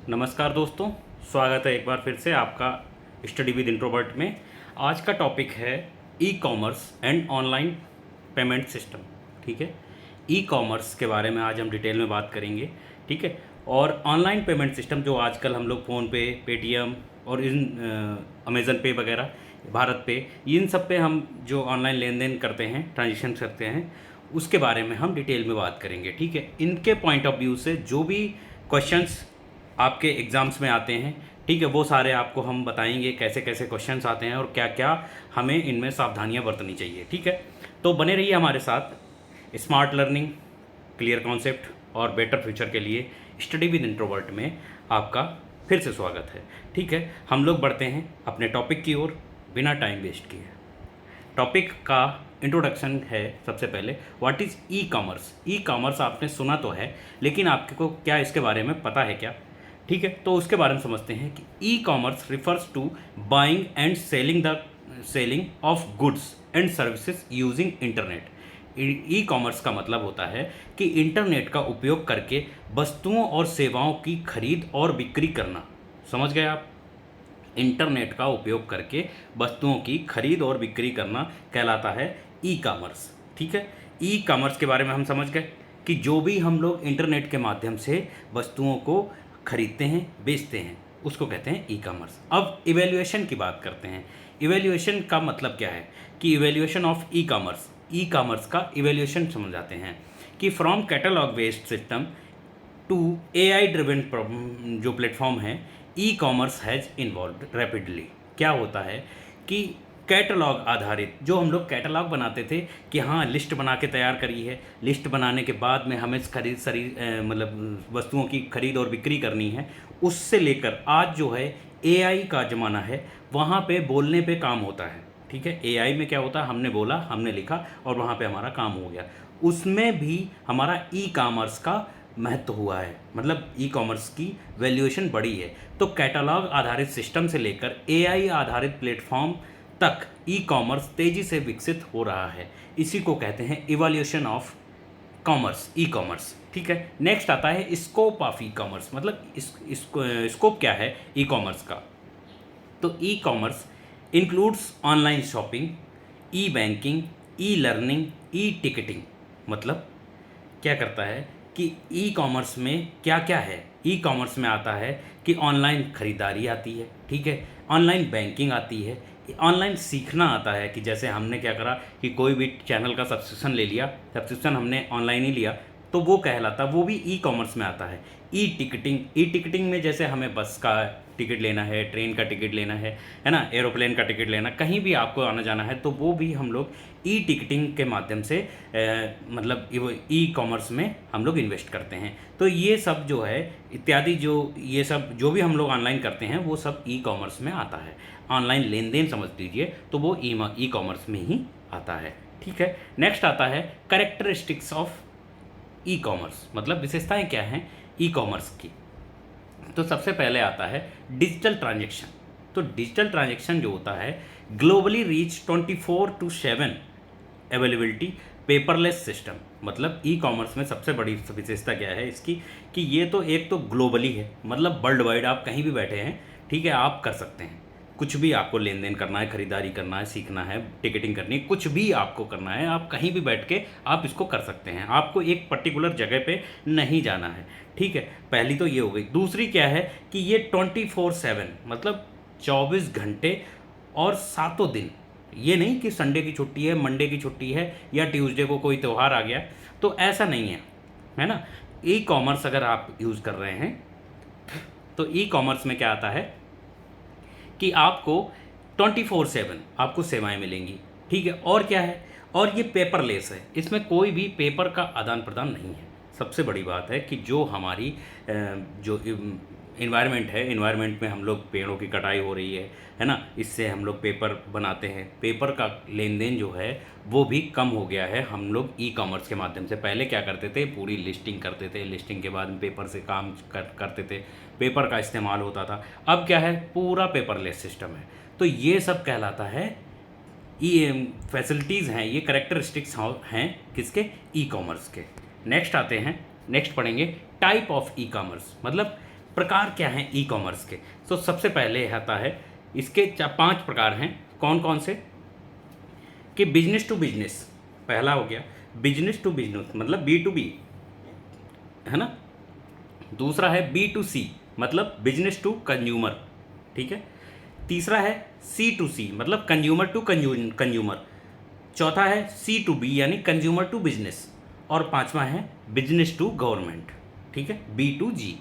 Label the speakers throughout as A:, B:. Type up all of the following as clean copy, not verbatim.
A: नमस्कार दोस्तों, स्वागत है एक बार फिर से आपका स्टडी विद इंट्रोवर्ट में। आज का टॉपिक है e commerce and online payment system. ठीक है, ई कॉमर्स के बारे में आज हम डिटेल में बात करेंगे। ठीक है, और ऑनलाइन पेमेंट सिस्टम जो आजकल हम लोग फ़ोन पे, पेटीएम और इन अमेज़न पे वगैरह, भारत पे, इन सब पे हम जो ऑनलाइन लेन देन करते हैं, ट्रांजेक्शन करते हैं, उसके बारे में हम डिटेल में बात करेंगे। ठीक है, इनके पॉइंट ऑफ व्यू से जो भी क्वेश्चंस आपके एग्ज़ाम्स में आते हैं, ठीक है, वो सारे आपको हम बताएंगे कैसे कैसे क्वेश्चंस आते हैं और क्या क्या हमें इनमें सावधानियां बरतनी चाहिए। ठीक है, तो बने रहिए हमारे साथ। स्मार्ट लर्निंग, क्लियर कॉन्सेप्ट और बेटर फ्यूचर के लिए स्टडी विद इंट्रोवर्ट में आपका फिर से स्वागत है। ठीक है, हम लोग बढ़ते हैं अपने टॉपिक की ओर बिना टाइम वेस्ट किए। टॉपिक का इंट्रोडक्शन है। सबसे पहले, what is e commerce. E commerce आपने सुना तो है, लेकिन आपको क्या इसके बारे में पता है क्या? ठीक है, तो उसके बारे में समझते हैं कि e commerce refers to buying and selling of goods and services using internet. E commerce का मतलब होता है कि इंटरनेट का उपयोग करके वस्तुओं और सेवाओं की खरीद और बिक्री करना। समझ गए आप? इंटरनेट का उपयोग करके वस्तुओं की खरीद और बिक्री करना कहलाता है ई कॉमर्स। ठीक है, ई कॉमर्स के बारे में हम समझ गए कि जो भी हम लोग इंटरनेट के माध्यम से वस्तुओं को खरीदते हैं, बेचते हैं, उसको कहते हैं ई कॉमर्स। अब इवैल्यूएशन की बात करते हैं। इवैल्यूएशन का मतलब क्या है कि इवैल्यूएशन ऑफ ई कॉमर्स का इवैल्यूएशन समझाते हैं कि from catalogue based system to AI driven जो प्लेटफॉर्म है, e commerce has involve rapidly. क्या होता है कि कैटलॉग आधारित, जो हम लोग कैटलॉग बनाते थे कि हाँ लिस्ट बना के तैयार करी है, लिस्ट बनाने के बाद में हमें मतलब वस्तुओं की खरीद और बिक्री करनी है, उससे लेकर आज जो है एआई का ज़माना है, वहाँ पे बोलने पे काम होता है। ठीक है, एआई में क्या होता है, हमने बोला, हमने लिखा और वहाँ पे हमारा काम हो गया। उसमें भी हमारा ई कॉमर्स का महत्व हुआ है, मतलब ई कॉमर्स की वैल्यूएशन बढ़ी है। तो कैटलॉग आधारित सिस्टम से लेकर एआई आधारित प्लेटफॉर्म तक ई कॉमर्स तेज़ी से विकसित हो रहा है। इसी को कहते हैं evolution of commerce, e commerce. ठीक है, नेक्स्ट आता है स्कोप ऑफ ई कॉमर्स। मतलब स्कोप क्या है ई कॉमर्स का? तो e commerce includes online shopping, e banking, e learning, e ticketing. मतलब क्या करता है कि ई कॉमर्स में क्या क्या है? ई कॉमर्स में आता है कि ऑनलाइन ख़रीदारी आती है, ठीक है, ऑनलाइन बैंकिंग आती है, ऑनलाइन सीखना आता है कि जैसे हमने क्या करा कि कोई भी चैनल का सब्सक्रिप्शन ले लिया, सब्सक्रिप्शन हमने ऑनलाइन ही लिया, तो वो कहलाता, वो भी ई कॉमर्स में आता है। ई टिकटिंग में जैसे हमें बस का टिकट लेना है, ट्रेन का टिकट लेना है ना, एरोप्लेन का टिकट लेना, कहीं भी आपको आना जाना है, तो वो भी हम लोग ई टिकटिंग के माध्यम से मतलब ई कॉमर्स में हम लोग इन्वेस्ट करते हैं। तो ये सब जो है इत्यादि, जो ये सब जो भी हम लोग ऑनलाइन करते हैं, वो सब ई कॉमर्स में आता है। ऑनलाइन लेन देन समझ लीजिए, तो वो ई कॉमर्स में ही आता है। ठीक है, नेक्स्ट आता है कैरेक्टरिस्टिक्स ऑफ ई कॉमर्स। मतलब विशेषताएं क्या हैं ई कॉमर्स की? तो सबसे पहले आता है डिजिटल ट्रांजैक्शन। तो डिजिटल ट्रांजैक्शन जो होता है, globally reach 24/7 availability, paperless system. मतलब ई कॉमर्स में सबसे बड़ी विशेषता क्या है इसकी कि ये तो एक तो ग्लोबली है, मतलब वर्ल्ड वाइड आप कहीं भी बैठे हैं, ठीक है, आप कर सकते हैं। कुछ भी आपको लेन देन करना है, खरीदारी करना है, सीखना है, टिकटिंग करनी है, कुछ भी आपको करना है, आप कहीं भी बैठ के आप इसको कर सकते हैं। आपको एक पर्टिकुलर जगह पे नहीं जाना है। ठीक है, पहली तो ये हो गई। दूसरी क्या है कि ये 24/7, मतलब 24 घंटे और सातों दिन। ये नहीं कि संडे की छुट्टी है, मंडे की छुट्टी है, या ट्यूसडे को कोई त्यौहार आ गया, तो ऐसा नहीं है ना। ई कॉमर्स अगर आप यूज़ कर रहे हैं, तो ई कॉमर्स में क्या आता है कि आपको 24/7 आपको सेवाएं मिलेंगी। ठीक है, और क्या है, और ये पेपरलेस है, इसमें कोई भी पेपर का आदान प्रदान नहीं है। सबसे बड़ी बात है कि जो हमारी जो इन्वायरमेंट है, इन्वायरमेंट में हम लोग पेड़ों की कटाई हो रही है ना, इससे हम लोग पेपर बनाते हैं, पेपर का लेन देन जो है वो भी कम हो गया है हम लोग ई कॉमर्स के माध्यम से। पहले क्या करते थे, पूरी लिस्टिंग करते थे, लिस्टिंग के बाद पेपर से काम करते थे, पेपर का इस्तेमाल होता था। अब क्या है, पूरा पेपरलेस सिस्टम है। तो ये सब कहलाता है ये फैसिलिटीज़ हैं, ये करेक्टरिस्टिक्स हैं किसके, ई कॉमर्स के। नेक्स्ट आते हैं, नेक्स्ट पढ़ेंगे टाइप ऑफ ई कॉमर्स। मतलब प्रकार क्या हैं ई कॉमर्स के? तो सबसे पहले आता है, इसके 5 प्रकार हैं। कौन कौन से? कि बिजनेस टू बिजनेस पहला हो गया, बिजनेस टू बिजनेस मतलब बी टू बी, है ना। दूसरा है बी टू सी मतलब बिजनेस टू कंज्यूमर, ठीक है। तीसरा है सी टू सी मतलब कंज्यूमर टू कंज्यूमर। चौथा है सी टू बी यानी कंज्यूमर टू बिजनेस। और पांचवा है बिजनेस टू गवर्नमेंट, ठीक है, बी टू जी।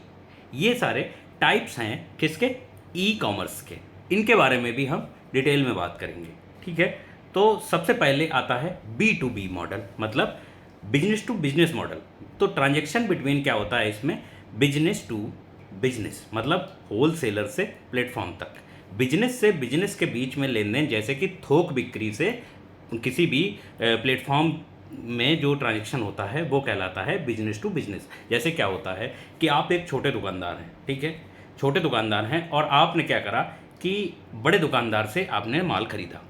A: ये सारे टाइप्स हैं किसके? ई कॉमर्स के। इनके बारे में भी हम डिटेल में बात करेंगे, ठीक है। तो सबसे पहले आता है बी टू बी मॉडल मतलब बिजनेस टू बिजनेस मॉडल। तो ट्रांजैक्शन बिटवीन क्या होता है इसमें? बिजनेस टू बिजनेस मतलब होलसेलर से प्लेटफॉर्म तक, बिजनेस से बिजनेस के बीच में लेन देन, जैसे कि थोक बिक्री से किसी भी प्लेटफॉर्म में जो ट्रांजैक्शन होता है वो कहलाता है बिजनेस टू बिजनेस। जैसे क्या होता है कि आप एक छोटे दुकानदार हैं, ठीक है, छोटे दुकानदार हैं और आपने क्या करा कि बड़े दुकानदार से आपने माल खरीदा,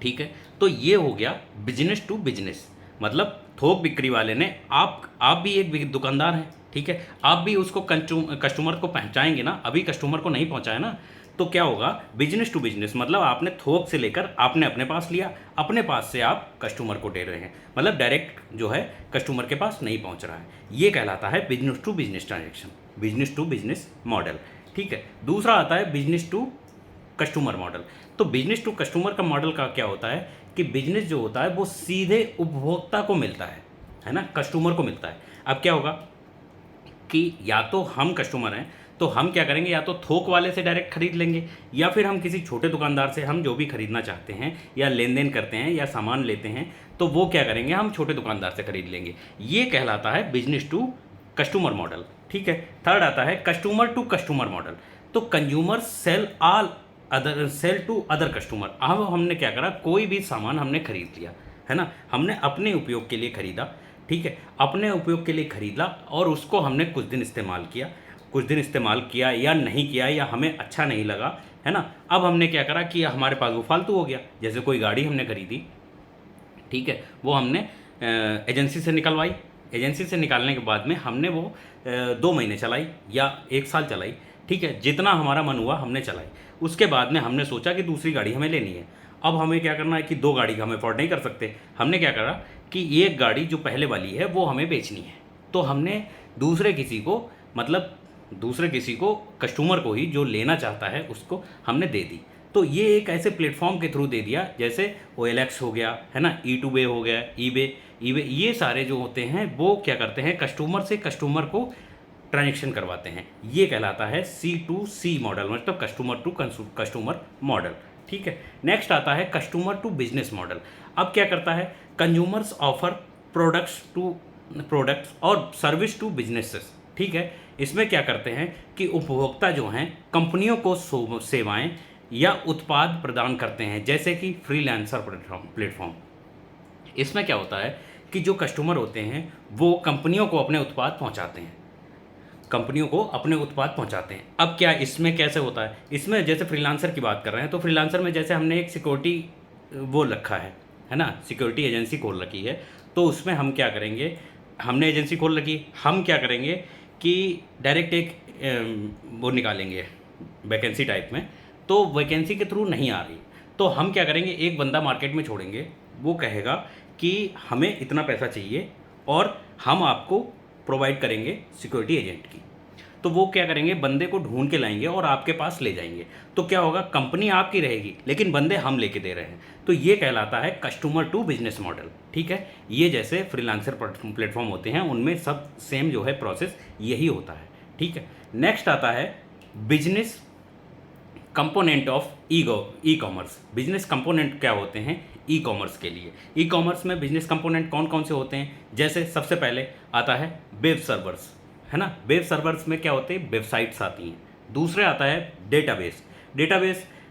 A: ठीक है। तो ये हो गया बिजनेस टू बिजनेस मतलब थोक बिक्री वाले ने, आप भी एक दुकानदार हैं, ठीक है, आप भी उसको कस्टमर को पहुंचाएंगे ना, अभी कस्टमर को नहीं पहुंचाया ना, तो क्या होगा? बिजनेस टू बिजनेस मतलब आपने थोक से लेकर आपने अपने पास लिया, अपने पास से आप कस्टमर को दे रहे हैं, मतलब डायरेक्ट जो है कस्टमर के पास नहीं पहुंच रहा है। ये कहलाता है business to business transaction, business to business model, ठीक है। दूसरा आता है बिजनेस टू कस्टमर मॉडल। तो बिजनेस टू कस्टमर का मॉडल का क्या होता है कि बिजनेस जो होता है वो सीधे उपभोक्ता को मिलता है ना, कस्टमर को मिलता है। अब क्या होगा कि या तो हम कस्टमर हैं तो हम क्या करेंगे, या तो थोक वाले से डायरेक्ट खरीद लेंगे, या फिर हम किसी छोटे दुकानदार से हम जो भी खरीदना चाहते हैं या लेन देन करते हैं या सामान लेते हैं तो वो क्या करेंगे, हम छोटे दुकानदार से खरीद लेंगे। ये कहलाता है बिजनेस टू कस्टमर मॉडल, ठीक है। थर्ड आता है कस्टमर टू कस्टमर मॉडल। तो consumer sell to other customer. अब हमने क्या करा, कोई भी सामान हमने खरीद लिया, है ना, हमने अपने उपयोग के लिए खरीदा, ठीक है, अपने उपयोग के लिए खरीदा और उसको हमने कुछ दिन इस्तेमाल किया या नहीं किया या हमें अच्छा नहीं लगा, है ना। अब हमने क्या करा कि हमारे पास वो फालतू हो गया। जैसे कोई गाड़ी हमने खरीदी, ठीक है, वो हमने एजेंसी से निकलवाई, एजेंसी से निकालने के बाद में हमने वो 2 महीने चलाई या 1 साल चलाई, ठीक है, जितना हमारा मन हुआ हमने चलाई। उसके बाद में हमने सोचा कि दूसरी गाड़ी हमें लेनी है। अब हमें क्या करना है कि 2 गाड़ी का हम अफोर्ड नहीं कर सकते। हमने क्या करा कि एक गाड़ी जो पहले वाली है वो हमें बेचनी है, तो हमने दूसरे किसी को कस्टमर को ही जो लेना चाहता है उसको हमने दे दी। तो ये एक ऐसे प्लेटफॉर्म के थ्रू दे दिया जैसे OLX हो गया, है ना, E2B हो गया, ईबे, ये सारे जो होते हैं वो क्या करते हैं, कस्टमर से कस्टमर को ट्रांजेक्शन करवाते हैं। ये कहलाता है C2C मॉडल मतलब कस्टमर टू कस्टमर मॉडल, ठीक है। नेक्स्ट आता है कस्टमर टू बिजनेस मॉडल। अब क्या करता है, कंज्यूमर्स ऑफर प्रोडक्ट्स और सर्विस टू बिजनेसेस, ठीक है। इसमें क्या करते हैं कि उपभोक्ता जो हैं कंपनियों को सेवाएं या उत्पाद प्रदान करते हैं, जैसे कि फ्रीलांसर प्लेटफॉर्म। इसमें क्या होता है कि जो कस्टमर होते हैं वो कंपनियों को अपने उत्पाद पहुंचाते हैं, अब क्या इसमें कैसे होता है, इसमें जैसे फ्रीलांसर की बात कर रहे हैं तो फ्रीलांसर में जैसे हमने एक सिक्योरिटी वो रखा है ना, सिक्योरिटी एजेंसी खोल रखी है। तो उसमें हम क्या करेंगे, हमने एजेंसी खोल रखी, हम क्या करेंगे कि डायरेक्ट एक वो निकालेंगे वैकेंसी टाइप में, तो वैकेंसी के थ्रू नहीं आ रही, तो हम क्या करेंगे, एक बंदा मार्केट में छोड़ेंगे, वो कहेगा कि हमें इतना पैसा चाहिए और हम आपको प्रोवाइड करेंगे सिक्योरिटी एजेंट की। तो वो क्या करेंगे, बंदे को ढूंढ के लाएंगे और आपके पास ले जाएंगे। तो क्या होगा, कंपनी आपकी रहेगी लेकिन बंदे हम लेके दे रहे हैं। तो ये कहलाता है कस्टमर टू बिजनेस मॉडल, ठीक है। ये जैसे फ्रीलांसर प्लेटफॉर्म होते हैं उनमें सब सेम जो है प्रोसेस यही होता है, ठीक है। नेक्स्ट आता है business component of e commerce. Business component क्या होते हैं ई कॉमर्स के लिए? ई कॉमर्स में बिजनेस कंपोनेंट कौन कौन से होते हैं? जैसे सबसे पहले आता है वेब सर्वर्स, है ना, वेब सर्वर्स में क्या होते हैं, वेबसाइट्स आती हैं। दूसरे आता है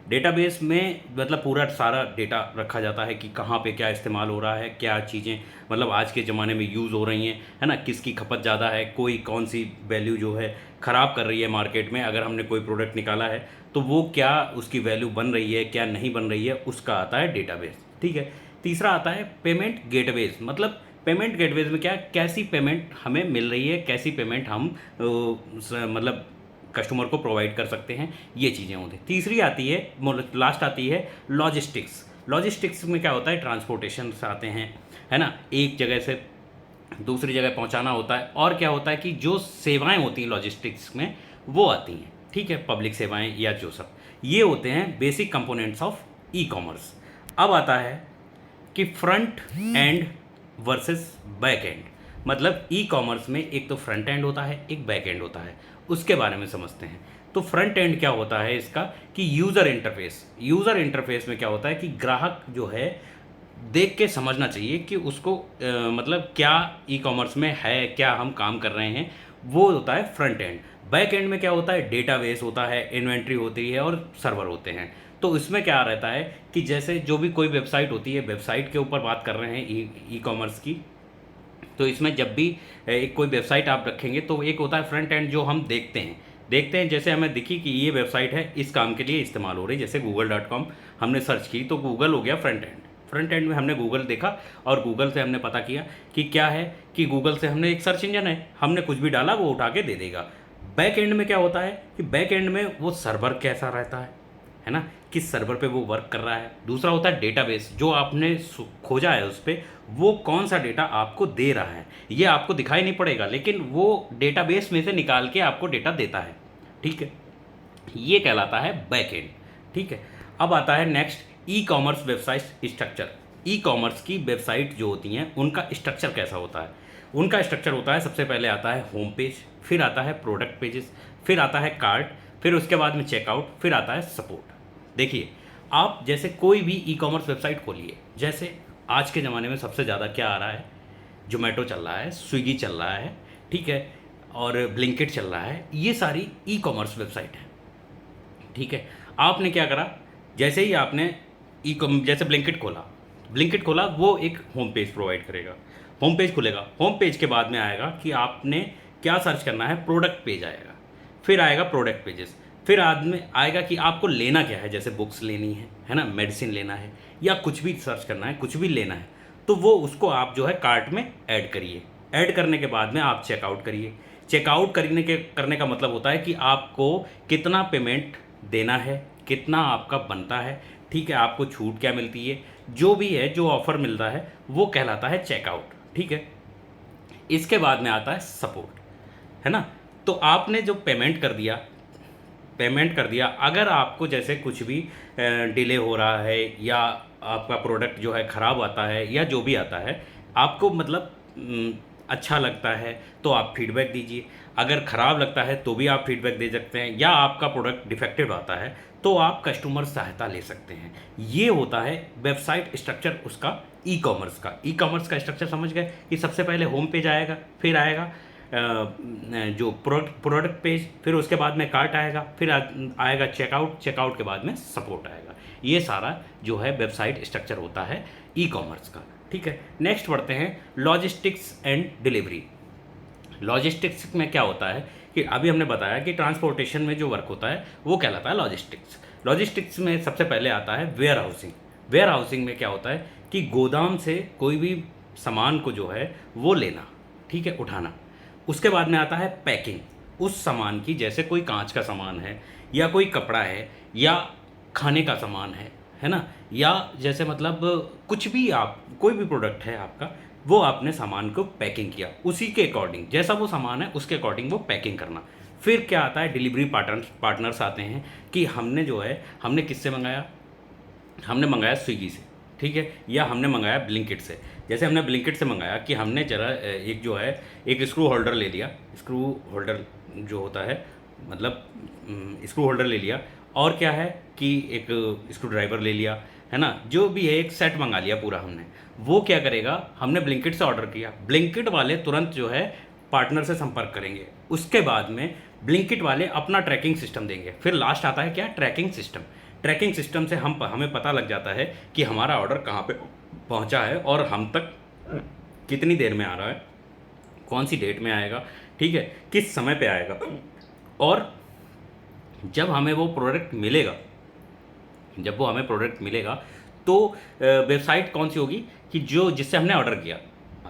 A: डेटाबेस में मतलब पूरा सारा डेटा रखा जाता है कि कहाँ पे क्या इस्तेमाल हो रहा है, क्या चीज़ें मतलब आज के ज़माने में यूज़ हो रही हैं, है ना, किसकी खपत ज़्यादा है, कोई कौन सी वैल्यू जो है ख़राब कर रही है मार्केट में। अगर हमने कोई प्रोडक्ट निकाला है तो वो क्या उसकी वैल्यू बन रही है, क्या नहीं बन रही है, उसका आता है डेटाबेस, ठीक है। तीसरा आता है पेमेंट गेटवेज, मतलब पेमेंट गेटवेज में क्या, कैसी पेमेंट हमें मिल रही है, कैसी पेमेंट हम मतलब कस्टमर को प्रोवाइड कर सकते हैं, ये चीज़ें होती हैं। तीसरी आती है, लास्ट आती है लॉजिस्टिक्स। लॉजिस्टिक्स में क्या होता है, ट्रांसपोर्टेशन आते हैं, है ना, एक जगह से दूसरी जगह पहुंचाना होता है। और क्या होता है कि जो सेवाएं होती हैं लॉजिस्टिक्स में वो आती हैं, ठीक है, पब्लिक सेवाएं या जो सब, ये होते हैं basic components of e commerce. अब आता है कि front end versus back and, मतलब ई कॉमर्स में एक तो फ्रंट एंड होता है, एक बैक एंड होता है, उसके बारे में समझते हैं। तो फ्रंट एंड क्या होता है इसका, कि यूज़र इंटरफेस। यूज़र इंटरफेस में क्या होता है कि ग्राहक जो है देख के समझना चाहिए कि उसको मतलब क्या ई कॉमर्स में है, क्या हम काम कर रहे हैं, वो होता है फ्रंट एंड। बैक एंड में क्या होता है, डेटाबेस होता है, इन्वेंट्री होती है और सर्वर होते हैं। तो इसमें क्या रहता है कि जैसे जो भी कोई वेबसाइट होती है, वेबसाइट के ऊपर बात कर रहे हैं ई कॉमर्स की, तो इसमें जब भी एक कोई वेबसाइट आप रखेंगे तो एक होता है फ्रंट एंड जो हम देखते हैं जैसे हमें दिखी कि ये वेबसाइट है, इस काम के लिए इस्तेमाल हो रही है, जैसे google.com हमने सर्च की तो गूगल हो गया फ्रंट एंड। फ्रंट एंड में हमने गूगल देखा और गूगल से हमने पता किया कि क्या है, कि गूगल से हमने एक सर्च इंजन है, हमने कुछ भी डाला वो उठा के दे देगा। बैक एंड में क्या होता है कि बैक एंड में वो सर्वर कैसा रहता है ना, किस सर्वर पे वो वर्क कर रहा है। दूसरा होता है डेटाबेस, जो आपने खोजा है उस पर वो कौन सा डेटा आपको दे रहा है, ये आपको दिखाई नहीं पड़ेगा, लेकिन वो डेटाबेस में से निकाल के आपको डेटा देता है, ठीक है, ये कहलाता है बैक एंड, ठीक है। अब आता है next, e commerce website structure. E commerce की वेबसाइट जो होती हैं उनका स्ट्रक्चर कैसा होता है, उनका स्ट्रक्चर होता है, सबसे पहले आता है होम पेज, फिर आता है प्रोडक्ट पेजेस, फिर आता है कार्ट, फिर उसके बाद में चेकआउट, फिर आता है सपोर्ट। देखिए, आप जैसे कोई भी ई कॉमर्स वेबसाइट खोलिए, जैसे आज के ज़माने में सबसे ज़्यादा क्या आ रहा है, जोमेटो चल रहा है, स्विगी चल रहा है, ठीक है, और ब्लिंकिट चल रहा है, ये सारी ई कॉमर्स वेबसाइट है, ठीक है। आपने क्या करा, जैसे ही आपने जैसे ब्लिंकिट खोला, वो एक होम पेज प्रोवाइड करेगा, होम पेज खुलेगा, होम पेज के बाद में आएगा कि आपने क्या सर्च करना है, प्रोडक्ट पेज आएगा, फिर आएगा प्रोडक्ट पेजेस, फिर आदमी आएगा कि आपको लेना क्या है, जैसे बुक्स लेनी है ना, मेडिसिन लेना है या कुछ भी सर्च करना है, कुछ भी लेना है, तो वो उसको आप जो है कार्ट में ऐड करिए। ऐड करने के बाद में आप चेकआउट करिए। चेकआउट करने का मतलब होता है कि आपको कितना पेमेंट देना है, कितना आपका बनता है, ठीक है, आपको छूट क्या मिलती है, जो भी है, जो ऑफर मिलता है वो कहलाता है चेकआउट, ठीक है। इसके बाद में आता है सपोर्ट, है ना। तो आपने जो पेमेंट कर दिया, अगर आपको जैसे कुछ भी डिले हो रहा है या आपका प्रोडक्ट जो है ख़राब आता है या जो भी आता है, आपको मतलब अच्छा लगता है तो आप फीडबैक दीजिए, अगर ख़राब लगता है तो भी आप फीडबैक दे सकते हैं, या आपका प्रोडक्ट डिफेक्टिव आता है तो आप कस्टमर सहायता ले सकते हैं। ये होता है वेबसाइट स्ट्रक्चर उसका ई कॉमर्स का। ई कॉमर्स का स्ट्रक्चर समझ गए कि सबसे पहले होम पेज आएगा, फिर आएगा जो प्रोडक्ट पेज, फिर उसके बाद में कार्ट आएगा, फिर आएगा चेकआउट के बाद में सपोर्ट आएगा। ये सारा जो है वेबसाइट स्ट्रक्चर होता है ई कॉमर्स का, ठीक है। नेक्स्ट बढ़ते हैं लॉजिस्टिक्स एंड डिलीवरी। लॉजिस्टिक्स में क्या होता है कि अभी हमने बताया कि ट्रांसपोर्टेशन में जो वर्क होता है वो कहलाता है लॉजिस्टिक्स। लॉजिस्टिक्स में सबसे पहले आता है वेयर हाउसिंग। वेयर हाउसिंग में क्या होता है कि गोदाम से कोई भी सामान को जो है वो लेना, ठीक है, उठाना। उसके बाद में आता है पैकिंग, उस सामान की, जैसे कोई कांच का सामान है या कोई कपड़ा है या खाने का सामान है ना, या जैसे मतलब कुछ भी, आप कोई भी प्रोडक्ट है आपका, वो आपने सामान को पैकिंग किया, उसी के अकॉर्डिंग जैसा वो सामान है उसके अकॉर्डिंग वो पैकिंग करना। फिर क्या आता है, डिलीवरी पार्टनर्स आते हैं कि हमने जो है, हमने किससे मंगाया, हमने मंगाया स्विगी से, ठीक है, या हमने मंगाया ब्लिंकिट से। जैसे हमने ब्लिंकिट से मंगाया कि हमने जरा एक जो है एक स्क्रू होल्डर ले लिया, स्क्रू होल्डर जो होता है मतलब स्क्रू होल्डर ले लिया, और क्या है कि एक स्क्रू ड्राइवर ले लिया, है ना, जो भी है एक सेट मंगा लिया पूरा हमने। वो क्या करेगा, हमने ब्लिंकिट से ऑर्डर किया, ब्लिंकिट वाले तुरंत जो है पार्टनर से संपर्क करेंगे, उसके बाद में ब्लिंकिट वाले अपना ट्रैकिंग सिस्टम देंगे। फिर लास्ट आता है क्या, ट्रैकिंग सिस्टम। ट्रैकिंग सिस्टम से हमें पता लग जाता है कि हमारा ऑर्डर कहाँ पे पहुँचा है और हम तक कितनी देर में आ रहा है, कौन सी डेट में आएगा, ठीक है, किस समय पे आएगा, और जब हमें वो प्रोडक्ट मिलेगा तो वेबसाइट कौन सी होगी कि जिससे हमने ऑर्डर किया।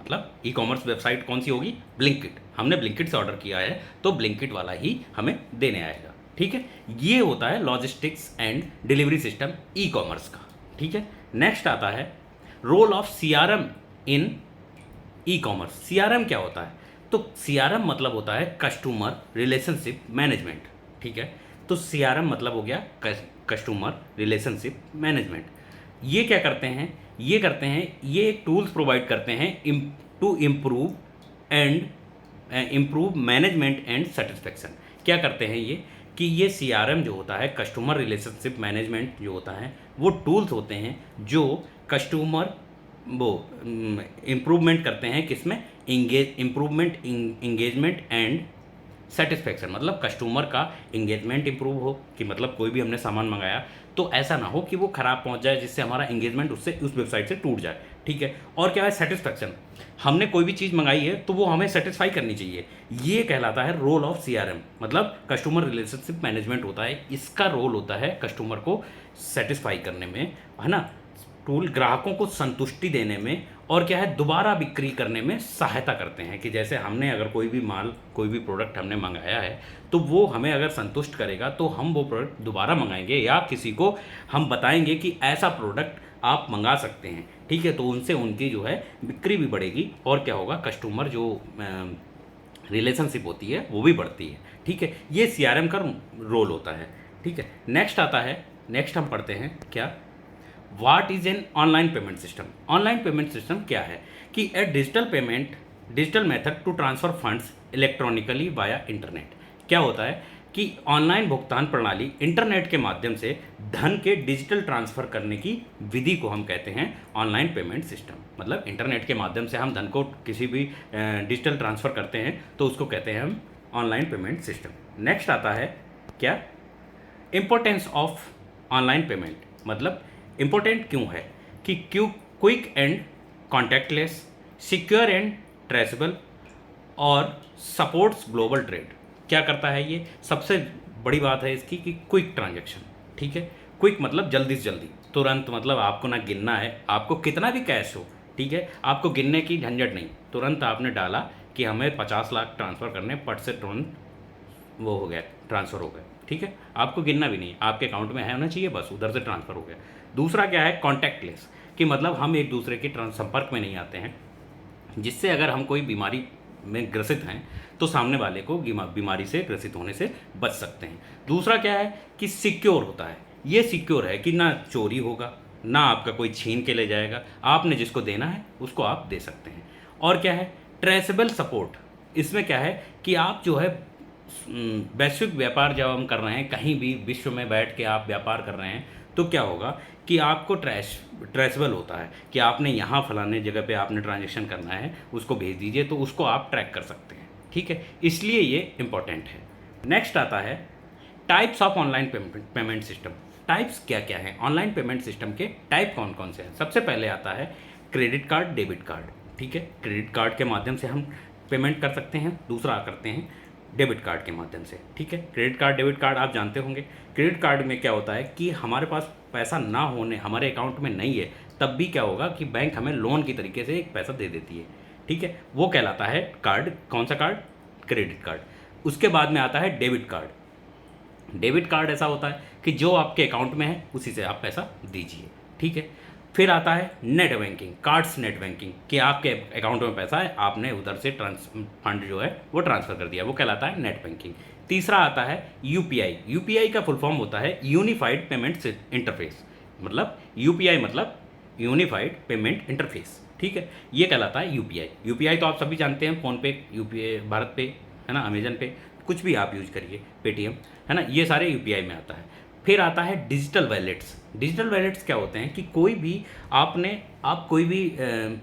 A: मतलब ई कॉमर्स वेबसाइट कौन सी होगी? ब्लिंकिट। हमने ब्लिंकिट से ऑर्डर किया है तो ब्लिंकिट वाला ही हमें देने आएगा। ठीक है, ये होता है logistics and delivery system e commerce का। ठीक है, नेक्स्ट आता है role of CRM in e commerce. CRM क्या होता है? तो सीआरएम मतलब होता है कस्टमर रिलेशनशिप मैनेजमेंट। ठीक है, तो सीआरएम मतलब हो गया कस्टमर रिलेशनशिप मैनेजमेंट। ये क्या करते हैं? ये करते हैं, ये एक टूल्स प्रोवाइड करते हैं to improve management and satisfaction. क्या करते हैं ये कि ये सीआरएम जो होता है कस्टमर रिलेशनशिप मैनेजमेंट जो होता है वो टूल्स होते हैं जो कस्टमर वो इम्प्रूवमेंट करते हैं किसमें? Improvement engagement and satisfaction. मतलब कस्टमर का इंगेजमेंट इंप्रूव हो कि मतलब कोई भी हमने सामान मंगाया तो ऐसा ना हो कि वो ख़राब पहुंच जाए जिससे हमारा इंगेजमेंट उससे उस वेबसाइट से टूट जाए। ठीक है, और क्या है? सेटिस्फेक्शन। हमने कोई भी चीज़ मंगाई है तो वो हमें सेटिस्फाई करनी चाहिए। ये कहलाता है रोल ऑफ सीआरएम, मतलब कस्टमर रिलेशनशिप मैनेजमेंट होता है। इसका रोल होता है कस्टमर को सेटिस्फाई करने में, है ना, टूल ग्राहकों को संतुष्टि देने में, और क्या है, दोबारा बिक्री करने में सहायता करते हैं। कि जैसे हमने अगर कोई भी माल, कोई भी प्रोडक्ट हमने मंगाया है तो वो हमें अगर संतुष्ट करेगा तो हम वो प्रोडक्ट दोबारा मंगाएंगे या किसी को हम बताएंगे कि ऐसा प्रोडक्ट आप मंगा सकते हैं। ठीक है, तो उनसे उनकी जो है बिक्री भी बढ़ेगी और क्या होगा, कस्टमर जो रिलेशनशिप होती है वो भी बढ़ती है। ठीक है, ये सीआरएम का रोल होता है। ठीक है, नेक्स्ट आता है, नेक्स्ट हम पढ़ते हैं क्या, what is an online payment system. Online payment system क्या है कि a digital method to transfer funds electronically via internet. क्या होता है कि ऑनलाइन भुगतान प्रणाली इंटरनेट के माध्यम से धन के डिजिटल ट्रांसफर करने की विधि को हम कहते हैं ऑनलाइन पेमेंट सिस्टम। मतलब इंटरनेट के माध्यम से हम धन को किसी भी डिजिटल ट्रांसफ़र करते हैं तो उसको कहते हैं हम ऑनलाइन पेमेंट सिस्टम। नेक्स्ट आता है क्या, इम्पोर्टेंस ऑफ ऑनलाइन पेमेंट। मतलब इम्पोर्टेंट क्यों है कि quick and contactless, secure and traceable और सपोर्ट्स ग्लोबल ट्रेड। क्या करता है ये? सबसे बड़ी बात है इसकी कि क्विक ट्रांजैक्शन। ठीक है, क्विक मतलब जल्दी से जल्दी, तुरंत, मतलब आपको ना गिनना है, आपको कितना भी कैश हो, ठीक है, आपको गिनने की झंझट नहीं, तुरंत आपने डाला कि हमें 50 लाख ट्रांसफ़र करने, पट से तुरंत वो हो गया, ट्रांसफ़र हो गया। ठीक है, आपको गिनना भी नहीं, आपके अकाउंट में है होना चाहिए, बस उधर से ट्रांसफ़र हो गया। दूसरा क्या है, कॉन्टैक्टलेस, कि मतलब हम एक दूसरे के संपर्क में नहीं आते हैं, जिससे अगर हम कोई बीमारी में ग्रसित हैं तो सामने वाले को बीमारी से ग्रसित होने से बच सकते हैं। दूसरा क्या है कि सिक्योर होता है। ये सिक्योर है कि ना चोरी होगा, ना आपका कोई छीन के ले जाएगा, आपने जिसको देना है उसको आप दे सकते हैं। और क्या है, ट्रेसेबल सपोर्ट। इसमें क्या है कि आप जो है वैश्विक व्यापार जब हम कर रहे हैं, कहीं भी विश्व में बैठ के आप व्यापार कर रहे हैं तो क्या होगा कि आपको ट्रेसेबल होता है कि आपने यहाँ फलाने जगह पे आपने ट्रांजैक्शन करना है, उसको भेज दीजिए तो उसको आप ट्रैक कर सकते हैं। ठीक है, इसलिए ये इम्पॉर्टेंट है। नेक्स्ट आता है types of online payment system. Types क्या क्या हैं ऑनलाइन पेमेंट सिस्टम के? टाइप कौन कौन से हैं? सबसे पहले आता है क्रेडिट कार्ड, डेबिट कार्ड। ठीक है, क्रेडिट कार्ड के माध्यम से हम पेमेंट कर सकते हैं। दूसरा करते हैं डेबिट कार्ड के माध्यम से। ठीक है, क्रेडिट कार्ड, डेबिट कार्ड आप जानते होंगे। क्रेडिट कार्ड में क्या होता है कि हमारे पास पैसा ना होने, हमारे अकाउंट में नहीं है, तब भी क्या होगा कि बैंक हमें लोन की तरीके से एक पैसा दे देती है। ठीक है, वो कहलाता है कार्ड। कौन सा कार्ड? Credit card. उसके बाद में आता है डेबिट कार्ड। डेबिट कार्ड ऐसा होता है कि जो आपके अकाउंट में है उसी से आप पैसा दीजिए। ठीक है, फिर आता है net banking, cards net banking, कि आपके अकाउंट में पैसा है, आपने उधर से फंड जो है वो ट्रांसफ़र कर दिया, वो कहलाता है नेट बैंकिंग। तीसरा आता है यूपीआई। यूपीआई का फुल फॉर्म होता है यूनिफाइड पेमेंट इंटरफेस। मतलब यूपीआई मतलब यूनिफाइड पेमेंट इंटरफेस। ठीक है, ये कहलाता है यूपीआई। यूपीआई तो आप सभी जानते हैं, फ़ोनपे, यूपीआई, भारत पे, है ना, अमेजन पे, कुछ भी आप यूज करिए, पेटीएम, है ना, ये सारे यूपीआई में आता है। फिर आता है डिजिटल वैलेट्स। डिजिटल वैलेट्स क्या होते हैं कि कोई भी आप कोई भी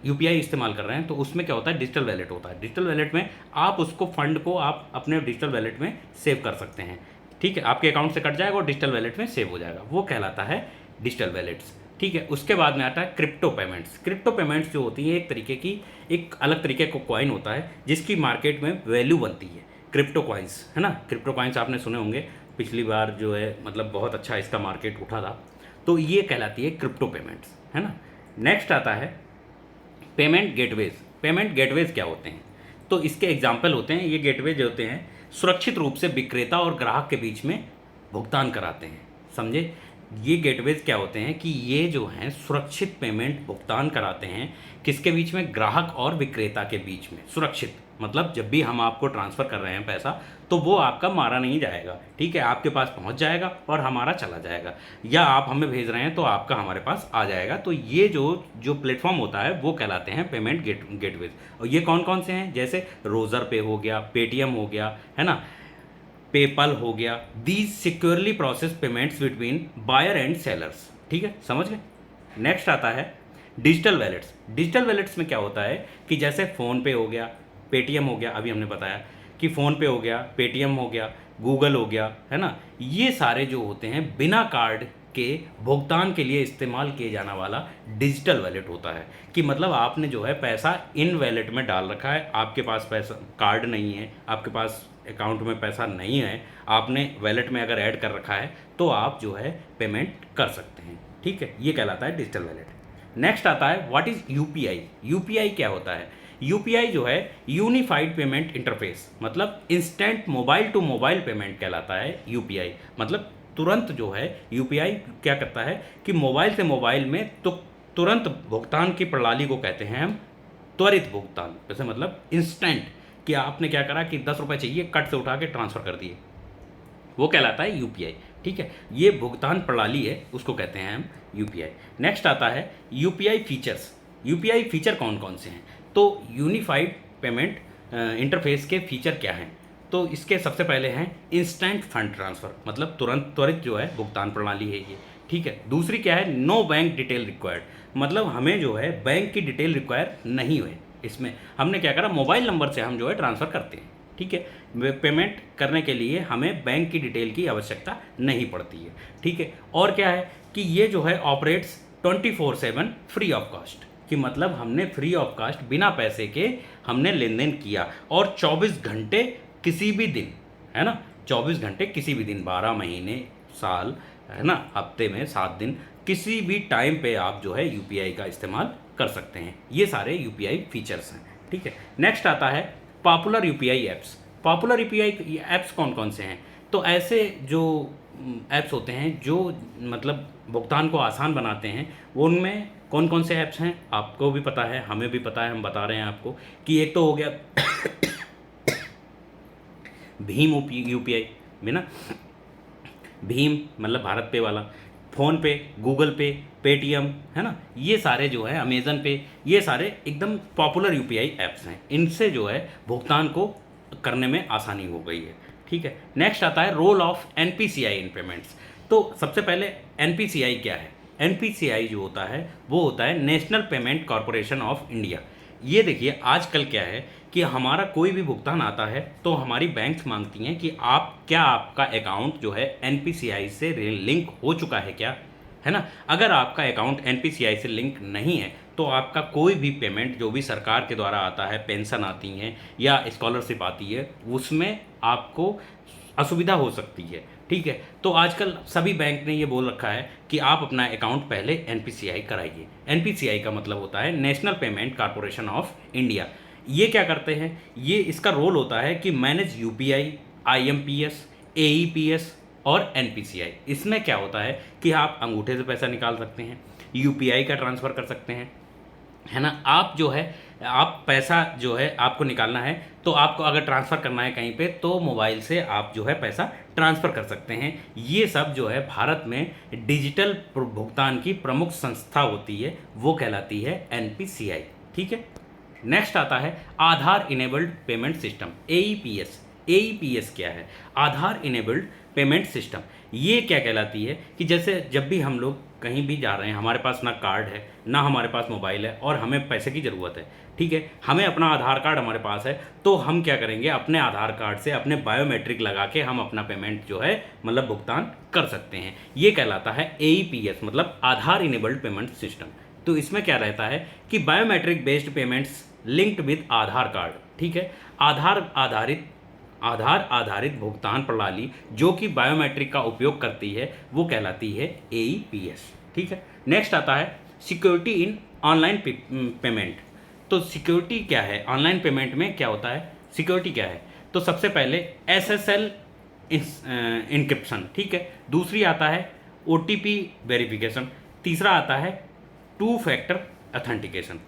A: यूपीआई इस्तेमाल कर रहे हैं तो उसमें क्या होता है, डिजिटल वैलेट होता है। डिजिटल वैलेट में आप उसको फंड को आप अपने डिजिटल वैलेट में सेव कर सकते हैं। ठीक है, आपके अकाउंट से कट जाएगा और डिजिटल वैलेट में सेव हो जाएगा, वो कहलाता है डिजिटल वैलेट्स। ठीक है, उसके बाद में आता है क्रिप्टो पेमेंट्स। क्रिप्टो पेमेंट्स जो होती है एक तरीके की, एक अलग तरीके का कॉइन होता है जिसकी मार्केट में वैल्यू बनती है। क्रिप्टो कॉइन्स, है ना, क्रिप्टो कॉइन्स आपने सुने होंगे, पिछली बार जो है मतलब बहुत अच्छा इसका मार्केट उठा था, तो ये कहलाती है क्रिप्टो पेमेंट्स, है ना। नेक्स्ट आता है पेमेंट गेटवेज। पेमेंट गेटवेज क्या होते हैं? तो इसके एग्जाम्पल होते हैं, ये गेटवे जो होते हैं सुरक्षित रूप से विक्रेता और ग्राहक के बीच में भुगतान कराते हैं। समझे? ये गेटवेज क्या होते हैं कि ये जो हैं सुरक्षित पेमेंट भुगतान कराते हैं किसके बीच में? ग्राहक और विक्रेता के बीच में। सुरक्षित मतलब जब भी हम आपको ट्रांसफ़र कर रहे हैं पैसा तो वो आपका मारा नहीं जाएगा, ठीक है, आपके पास पहुंच जाएगा और हमारा चला जाएगा, या आप हमें भेज रहे हैं तो आपका हमारे पास आ जाएगा। तो ये जो जो प्लेटफॉर्म होता है वो कहलाते हैं पेमेंट गेटवेज। और ये कौन कौन से हैं? जैसे रोज़र पे हो गया, पेटीएम हो गया, है ना, पेपल हो गया। These securely process payments between buyer and sellers. ठीक है, समझ गए? नेक्स्ट आता है डिजिटल वैलेट्स। डिजिटल वैलेट्स में क्या होता है कि जैसे फ़ोन पे हो गया, पेटीएम हो गया, अभी हमने बताया कि फ़ोन पे हो गया, पेटीएम हो गया, गूगल हो गया, है ना, ये सारे जो होते हैं बिना कार्ड के भुगतान के लिए इस्तेमाल किए जाने वाला डिजिटल वैलेट होता है। कि मतलब आपने जो है पैसा इन वैलेट में डाल रखा है, आपके पास पैसा कार्ड नहीं है, आपके पास अकाउंट में पैसा नहीं है, आपने वैलेट में अगर ऐड कर रखा है तो आप जो है पेमेंट कर सकते हैं। ठीक है, ये कहलाता है डिजिटल वैलेट। नेक्स्ट आता है व्हाट इज़ यूपीआई। यूपीआई क्या होता है? यूपीआई जो है यूनिफाइड पेमेंट इंटरफेस, मतलब instant mobile to mobile payment कहलाता है यूपीआई। मतलब तुरंत जो है यूपीआई क्या करता है कि मोबाइल से मोबाइल में तो तुरंत भुगतान की प्रणाली को कहते हैं हम त्वरित भुगतान। जैसे मतलब इंस्टेंट, कि आपने क्या करा कि 10 रुपये चाहिए, कट से उठा के ट्रांसफ़र कर दिए, वो कहलाता है यूपीआई। ठीक है, ये भुगतान प्रणाली है, उसको कहते हैं हम यूपीआई। नेक्स्ट आता है यूपीआई फीचर्स। यूपीआई फीचर कौन कौन से हैं? तो यूनिफाइड पेमेंट इंटरफेस के फीचर क्या हैं? तो इसके सबसे पहले हैं इंस्टेंट फंड ट्रांसफ़र, मतलब तुरंत त्वरित जो है भुगतान प्रणाली है ये। ठीक है, दूसरी क्या है? नो बैंक डिटेल रिक्वायर्ड, मतलब हमें जो है बैंक की डिटेल रिक्वायर नहीं हुए। इसमें हमने क्या करा, मोबाइल नंबर से हम जो है ट्रांसफ़र करते हैं। ठीक है, पेमेंट करने के लिए हमें बैंक की डिटेल की आवश्यकता नहीं पड़ती है। ठीक है, और क्या है कि ये जो है ऑपरेट्स 24/7 फ्री ऑफ कॉस्ट, कि मतलब हमने फ्री ऑफ कॉस्ट बिना पैसे के हमने लेन देन किया, और 24 घंटे किसी भी दिन, है ना, 24 घंटे किसी भी दिन, 12 महीने, साल, है ना, हफ्ते में 7 दिन, किसी भी टाइम पे आप जो है यूपीआई का इस्तेमाल कर सकते हैं। ये सारे यूपीआई फीचर्स हैं। ठीक है, नेक्स्ट आता है popular UPI apps. Popular UPI apps कौन कौन से हैं? तो ऐसे जो ऐप्स होते हैं जो मतलब भुगतान को आसान बनाते हैं, उनमें कौन कौन से ऐप्स हैं आपको भी पता है, हमें भी पता है, हम बता रहे हैं आपको कि एक तो हो गया भीम यूपीआई में ना, भीम मतलब भारत पे वाला, फ़ोन पे, गूगल पे, पेटीएम, है ना, ये सारे जो है अमेज़न पे, ये सारे एकदम पॉपुलर यूपीआई ऐप्स हैं। इनसे जो है भुगतान को करने में आसानी हो गई है। ठीक है, नेक्स्ट आता है role of NPCI in payments. तो सबसे पहले एनपीसीआई क्या है? एनपीसीआई जो होता है वो होता है national payment corporation of India. ये देखिए आजकल क्या है कि हमारा कोई भी भुगतान आता है तो हमारी बैंक्स मांगती हैं कि आपका अकाउंट जो है एनपीसीआई से लिंक हो चुका है क्या, है ना। अगर आपका अकाउंट एनपीसीआई से लिंक नहीं है तो आपका कोई भी पेमेंट जो भी सरकार के द्वारा आता है, पेंशन आती हैं या स्कॉलरशिप आती है, उसमें आपको असुविधा हो सकती है। ठीक है, तो आजकल सभी बैंक ने ये बोल रखा है कि आप अपना अकाउंट पहले एनपीसीआई कराइए। एनपीसीआई का मतलब होता है national payment corporation of India. ये क्या करते हैं? ये इसका रोल होता है कि मैनेज यूपीआई, आईएमपीएस, एईपीएस और एनपीसीआई। इसमें क्या होता है कि आप अंगूठे से पैसा निकाल सकते हैं, यूपीआई का ट्रांसफ़र कर सकते हैं, है ना। आप जो है आप पैसा जो है आपको निकालना है तो आपको अगर ट्रांसफ़र करना है कहीं पे तो मोबाइल से आप जो है पैसा ट्रांसफ़र कर सकते हैं। ये सब जो है भारत में डिजिटल भुगतान की प्रमुख संस्था होती है, वो कहलाती है एनपीसीआई। ठीक है, नेक्स्ट आता है Aadhaar enabled payment system, AEPS. AEPS क्या है? Aadhaar enabled payment system. ये क्या कहलाती है कि जैसे जब भी हम लोग कहीं भी जा रहे हैं, हमारे पास ना कार्ड है ना हमारे पास मोबाइल है और हमें पैसे की ज़रूरत है, ठीक है, हमें अपना आधार कार्ड हमारे पास है, तो हम क्या करेंगे, अपने आधार कार्ड से अपने बायोमेट्रिक लगा के हम अपना पेमेंट जो है मतलब भुगतान कर सकते हैं। ये कहलाता है एईपीएस, मतलब आधार इनेबल्ड पेमेंट सिस्टम। तो इसमें क्या रहता है कि biometric based payments linked with Aadhaar card. ठीक है, आधार आधारित भुगतान प्रणाली जो कि बायोमेट्रिक का उपयोग करती है वो कहलाती है एईपीएस। ठीक है, नेक्स्ट आता है सिक्योरिटी इन ऑनलाइन पेमेंट। तो सिक्योरिटी क्या है ऑनलाइन पेमेंट में, क्या होता है सिक्योरिटी क्या है? तो सबसे पहले SSL इंक्रिप्शन, ठीक है। दूसरी आता है OTP वेरिफिकेशन। तीसरा आता है 2 फैक्टर अथेंटिकेशन।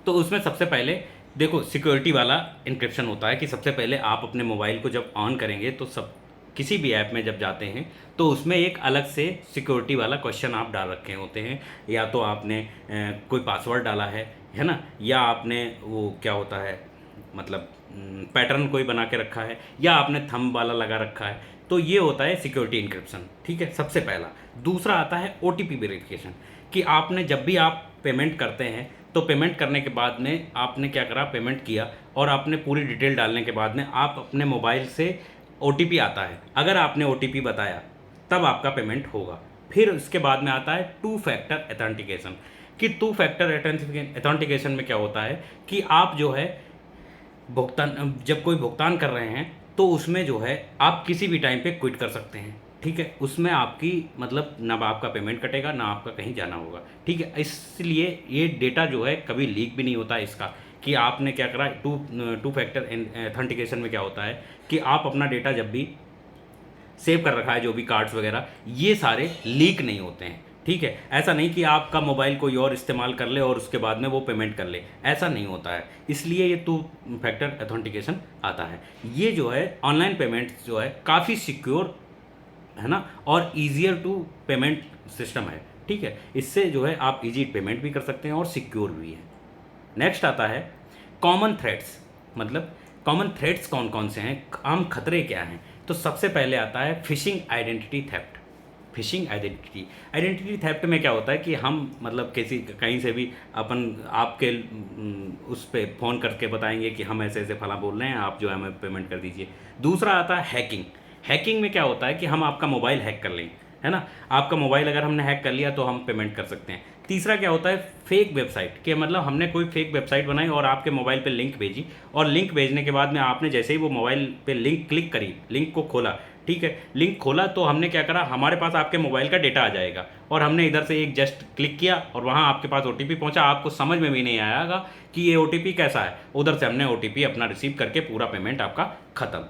A: तो उसमें सबसे पहले देखो सिक्योरिटी वाला इंक्रिप्शन होता है कि सबसे पहले आप अपने मोबाइल को जब ऑन करेंगे तो सब किसी भी ऐप में जब जाते हैं तो उसमें एक अलग से सिक्योरिटी वाला क्वेश्चन आप डाल रखे होते हैं, या तो आपने कोई पासवर्ड डाला है ना, या आपने वो क्या होता है मतलब पैटर्न कोई बना के रखा है, या आपने थंब वाला लगा रखा है। तो ये होता है सिक्योरिटी इंक्रिप्शन, ठीक है, सबसे पहला। दूसरा आता है OTP वेरिफिकेशन, कि आपने जब भी आप पेमेंट करते हैं तो पेमेंट करने के बाद में आपने क्या करा, पेमेंट किया और आपने पूरी डिटेल डालने के बाद में आप अपने मोबाइल से OTP आता है, अगर आपने OTP बताया तब आपका पेमेंट होगा। फिर उसके बाद में आता है 2 फैक्टर अथेंटिकेशन, कि 2 फैक्टर अथेंटिकेशन में क्या होता है कि आप जो है भुगतान, जब कोई भुगतान कर रहे हैं तो उसमें जो है आप किसी भी टाइम पे क्विट कर सकते हैं, ठीक है। उसमें आपकी मतलब ना आपका पेमेंट कटेगा ना आपका कहीं जाना होगा, ठीक है। इसलिए ये डेटा जो है कभी लीक भी नहीं होता इसका, कि आपने क्या करा। टू फैक्टर अथेंटिकेशन में क्या होता है कि आप अपना डेटा जब भी सेव कर रखा है, जो भी कार्ड्स वगैरह, ये सारे लीक नहीं होते हैं, ठीक है। ऐसा नहीं कि आपका मोबाइल कोई और इस्तेमाल कर ले और उसके बाद में वो पेमेंट कर ले, ऐसा नहीं होता है। इसलिए ये 2 फैक्टर अथेंटिकेशन आता है। ये जो है ऑनलाइन पेमेंट जो है काफ़ी सिक्योर है ना, और ईजियर टू पेमेंट सिस्टम है, ठीक है। इससे जो है आप इजी पेमेंट भी कर सकते हैं और सिक्योर भी है। नेक्स्ट आता है कॉमन थ्रेट्स, मतलब कॉमन थ्रेट्स कौन कौन से हैं, आम खतरे क्या हैं। तो सबसे पहले आता है fishing identity theft. Fishing identity theft में क्या होता है कि हम मतलब किसी कहीं से भी अपन आपके उस पर फ़ोन करके बताएंगे कि हम ऐसे ऐसे फला बोल रहे हैं, आप जो है हमें पेमेंट कर दीजिए। दूसरा आता है हैकिंग। हैकिंग में क्या होता है कि हम आपका मोबाइल हैक कर लें, है ना, आपका मोबाइल अगर हमने हैक कर लिया तो हम पेमेंट कर सकते हैं। तीसरा क्या होता है फेक वेबसाइट, कि मतलब हमने कोई फेक वेबसाइट बनाई और आपके मोबाइल पे लिंक भेजी, और लिंक भेजने के बाद में आपने जैसे ही वो मोबाइल पे लिंक क्लिक करी, लिंक को खोला, ठीक है, लिंक खोला तो हमने क्या करा, हमारे पास आपके मोबाइल का डेटा आ जाएगा और हमने इधर से एक जस्ट क्लिक किया और वहाँ आपके पास OTP पहुँचा, आपको समझ में भी नहीं आएगा कि ये OTP कैसा है, उधर से हमने OTP अपना रिसीव करके पूरा पेमेंट आपका ख़त्म।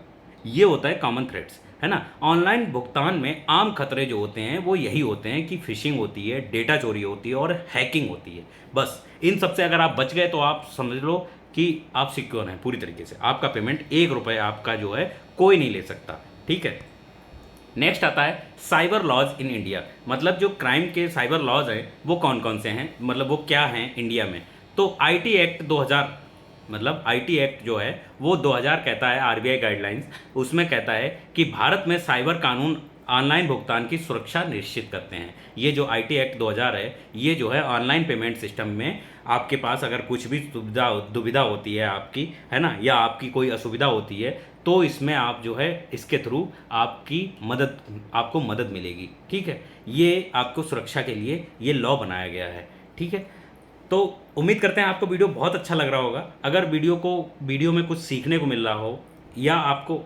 A: ये होता है कॉमन थ्रेट्स, है ना। ऑनलाइन भुगतान में आम खतरे जो होते हैं वो यही होते हैं कि फिशिंग होती है, डेटा चोरी होती है और हैकिंग होती है। बस इन सबसे अगर आप बच गए तो आप समझ लो कि आप सिक्योर हैं पूरी तरीके से। आपका पेमेंट 1 रुपये आपका जो है कोई नहीं ले सकता, ठीक है। नेक्स्ट आता है साइबर लॉज इन इंडिया, मतलब जो क्राइम के साइबर लॉज हैं वो कौन कौन से हैं, मतलब वो क्या हैं इंडिया में। तो IT एक्ट 2000, मतलब IT एक्ट जो है वो 2000 कहता है, RBI गाइडलाइंस उसमें कहता है कि भारत में साइबर कानून ऑनलाइन भुगतान की सुरक्षा निश्चित करते हैं। ये जो IT एक्ट 2000 है ये जो है ऑनलाइन पेमेंट सिस्टम में आपके पास अगर कुछ भी दुविधा होती है आपकी, है ना, या आपकी कोई असुविधा होती है तो इसमें आप जो है इसके थ्रू आपको मदद मिलेगी, ठीक है। ये आपको सुरक्षा के लिए ये लॉ बनाया गया है, ठीक है। तो उम्मीद करते हैं आपको वीडियो बहुत अच्छा लग रहा होगा। अगर वीडियो में कुछ सीखने को मिल रहा हो या आपको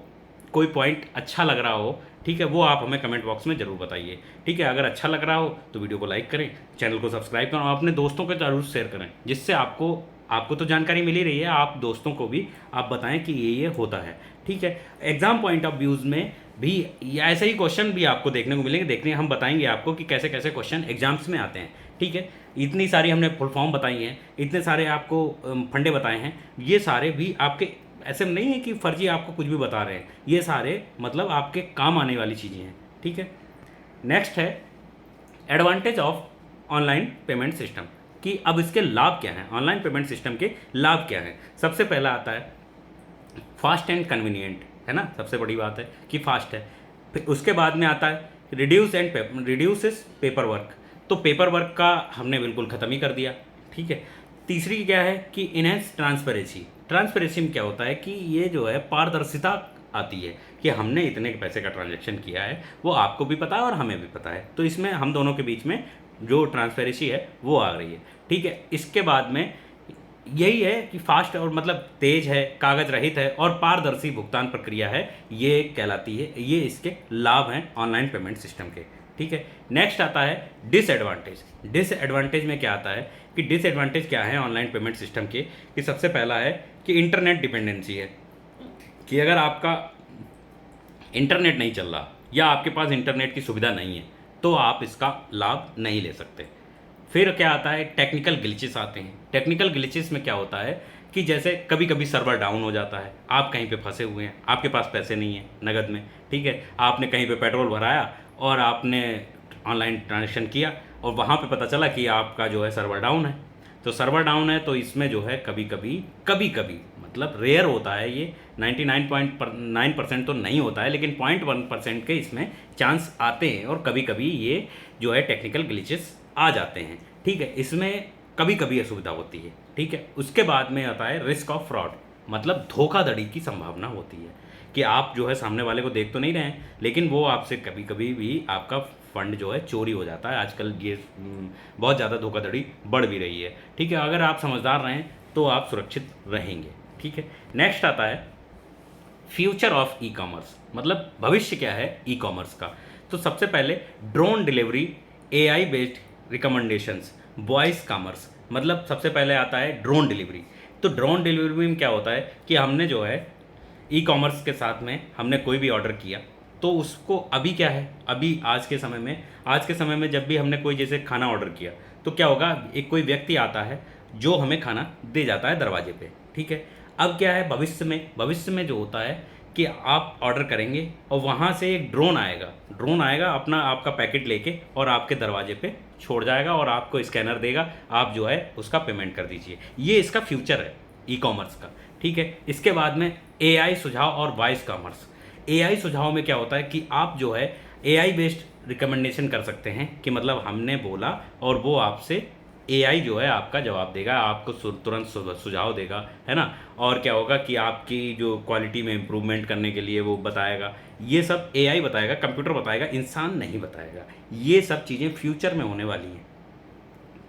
A: कोई पॉइंट अच्छा लग रहा हो, ठीक है, वो आप हमें कमेंट बॉक्स में ज़रूर बताइए, ठीक है। अगर अच्छा लग रहा हो तो वीडियो को लाइक करें, चैनल को सब्सक्राइब करें और अपने दोस्तों को ज़रूर शेयर करें, जिससे आपको तो जानकारी मिल ही रही है, आप दोस्तों को भी आप बताएं कि ये होता है, ठीक है। एग्जाम पॉइंट ऑफ व्यूज़ में भी ऐसे ही क्वेश्चन भी आपको देखने को मिलेंगे, हम बताएंगे आपको कि कैसे कैसे क्वेश्चन एग्जाम्स में आते हैं, ठीक है। इतनी सारी हमने फुल फॉर्म बताई हैं, इतने सारे आपको फंडे बताए हैं, ये सारे भी आपके ऐसे नहीं है कि फर्जी आपको कुछ भी बता रहे हैं, ये सारे मतलब आपके काम आने वाली चीज़ें हैं, ठीक है। नेक्स्ट है advantage of online payment system, कि अब इसके लाभ क्या हैं, ऑनलाइन पेमेंट सिस्टम के लाभ क्या हैं। सबसे पहला आता है फास्ट एंड कन्वीनियंट, है ना, सबसे बड़ी बात है कि फास्ट है। फिर उसके बाद में आता है रिड्यूसेस पेपर वर्क, तो पेपर वर्क का हमने बिल्कुल ख़त्म ही कर दिया, ठीक है। तीसरी क्या है कि इनहेंस ट्रांसपेरेंसी में क्या होता है कि ये जो है पारदर्शिता आती है कि हमने इतने पैसे का ट्रांजैक्शन किया है, वो आपको भी पता है और हमें भी पता है, तो इसमें हम दोनों के बीच में जो ट्रांसपेरेंसी है वो आ रही है, ठीक है। इसके बाद में यही है कि फास्ट और मतलब तेज है, कागज रहित है और पारदर्शी भुगतान प्रक्रिया है, ये कहलाती है, ये इसके लाभ हैं ऑनलाइन पेमेंट सिस्टम के, ठीक है। नेक्स्ट आता है डिसएडवांटेज। डिसएडवांटेज में क्या आता है कि डिसएडवांटेज क्या है ऑनलाइन पेमेंट सिस्टम के, कि सबसे पहला है कि इंटरनेट डिपेंडेंसी है, कि अगर आपका इंटरनेट नहीं चल रहा या आपके पास इंटरनेट की सुविधा नहीं है तो आप इसका लाभ नहीं ले सकते। फिर क्या आता है, टेक्निकल ग्लिचेस आते हैं। टेक्निकल ग्लिचेस में क्या होता है कि जैसे कभी कभी सर्वर डाउन हो जाता है, आप कहीं पे फंसे हुए हैं, आपके पास पैसे नहीं है नगद में, ठीक है, आपने कहीं पे पेट्रोल भराया और आपने ऑनलाइन ट्रांजेक्शन किया और वहाँ पे पता चला कि आपका जो है सर्वर डाउन है। तो सर्वर डाउन है तो इसमें जो है कभी कभी मतलब रेयर होता है, ये 99.9% तो नहीं होता है, लेकिन 0.1% के इसमें चांस आते हैं और कभी कभी ये जो है टेक्निकल ग्लिचेस आ जाते हैं, ठीक है। इसमें कभी कभी असुविधा होती है, ठीक है। उसके बाद में आता है रिस्क ऑफ फ्रॉड, मतलब धोखाधड़ी की संभावना होती है कि आप जो है सामने वाले को देख तो नहीं रहे हैं लेकिन वो आपसे कभी कभी भी आपका फंड जो है चोरी हो जाता है। आजकल ये बहुत ज़्यादा धोखाधड़ी बढ़ भी रही है, ठीक है। अगर आप समझदार रहें तो आप सुरक्षित रहेंगे, ठीक है। नेक्स्ट आता है फ्यूचर ऑफ ई कॉमर्स, मतलब भविष्य क्या है ई कॉमर्स का। तो सबसे पहले drone delivery, AI based recommendations, voice commerce, मतलब सबसे पहले आता है ड्रोन डिलीवरी। तो ड्रोन डिलीवरी में क्या होता है कि हमने जो है ई कॉमर्स के साथ में हमने कोई भी ऑर्डर किया तो उसको अभी क्या है, अभी आज के समय में जब भी हमने कोई जैसे खाना ऑर्डर किया तो क्या होगा, एक कोई व्यक्ति आता है जो हमें खाना दे जाता है दरवाजे पे, ठीक है। अब क्या है भविष्य में जो होता है कि आप ऑर्डर करेंगे और वहाँ से एक ड्रोन आएगा अपना आपका पैकेट लेके और आपके दरवाजे पे छोड़ जाएगा और आपको स्कैनर देगा, आप जो है उसका पेमेंट कर दीजिए। ये इसका फ्यूचर है ई कॉमर्स का, ठीक है। इसके बाद में AI सुझाव और वॉइस कॉमर्स। AI सुझाव में क्या होता है कि आप जो है AI बेस्ड रिकमेंडेशन कर सकते हैं, कि मतलब हमने बोला और वो आपसे AI जो है आपका जवाब देगा, आपको तुरंत सुझाव देगा, है ना। और क्या होगा कि आपकी जो क्वालिटी में इम्प्रूवमेंट करने के लिए वो बताएगा। ये सब AI बताएगा, कंप्यूटर बताएगा, इंसान नहीं बताएगा। ये सब चीज़ें फ्यूचर में होने वाली हैं,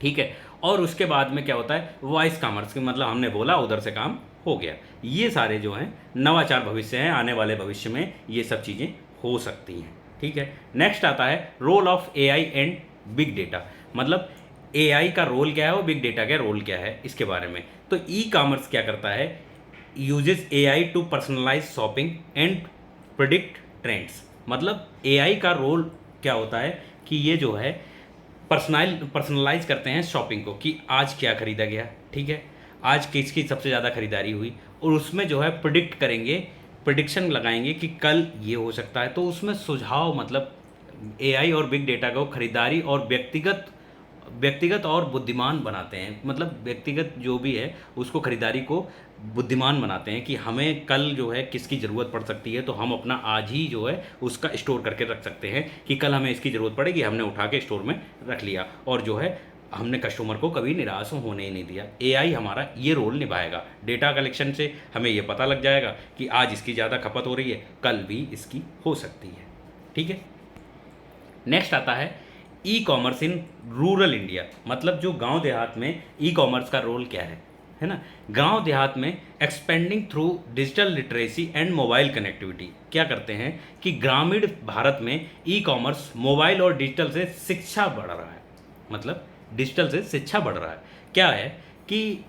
A: ठीक है। और उसके बाद में क्या होता है वॉइस कॉमर्स, मतलब हमने बोला उधर से काम हो गया। ये सारे जो हैं नवाचार भविष्य हैं, आने वाले भविष्य में ये सब चीज़ें हो सकती हैं, ठीक है। नेक्स्ट आता है role of AI and big data, मतलब AI का रोल क्या है और बिग डेटा का रोल क्या है इसके बारे में। तो ई कॉमर्स क्या करता है, uses AI to personalise shopping and predict trends, मतलब AI का रोल क्या होता है कि ये जो है पर्सनलाइज करते हैं शॉपिंग को, कि आज क्या खरीदा गया, ठीक है, आज किसकी सबसे ज़्यादा खरीदारी हुई, और उसमें जो है प्रिडिक्शन लगाएंगे कि कल ये हो सकता है। तो उसमें सुझाव, मतलब AI और बिग डेटा को खरीदारी और व्यक्तिगत और बुद्धिमान बनाते हैं, मतलब व्यक्तिगत जो भी है उसको खरीदारी को बुद्धिमान बनाते हैं कि हमें कल जो है किसकी ज़रूरत पड़ सकती है तो हम अपना आज ही जो है उसका स्टोर करके रख सकते हैं कि कल हमें इसकी ज़रूरत पड़ेगी, हमने उठा के स्टोर में रख लिया और जो है हमने कस्टमर को कभी निराश होने ही नहीं दिया। AI हमारा ये रोल निभाएगा। डेटा कलेक्शन से हमें ये पता लग जाएगा कि आज इसकी ज़्यादा खपत हो रही है, कल भी इसकी हो सकती है, ठीक है। नेक्स्ट आता है e commerce in rural India, मतलब जो गांव देहात में ई कॉमर्स का रोल क्या है ना। गांव देहात में expanding through digital literacy and mobile connectivity, क्या करते हैं कि ग्रामीण भारत में ई कॉमर्स मोबाइल और डिजिटल से शिक्षा बढ़ रहा है, मतलब डिजिटल से शिक्षा बढ़ रहा है। क्या है कि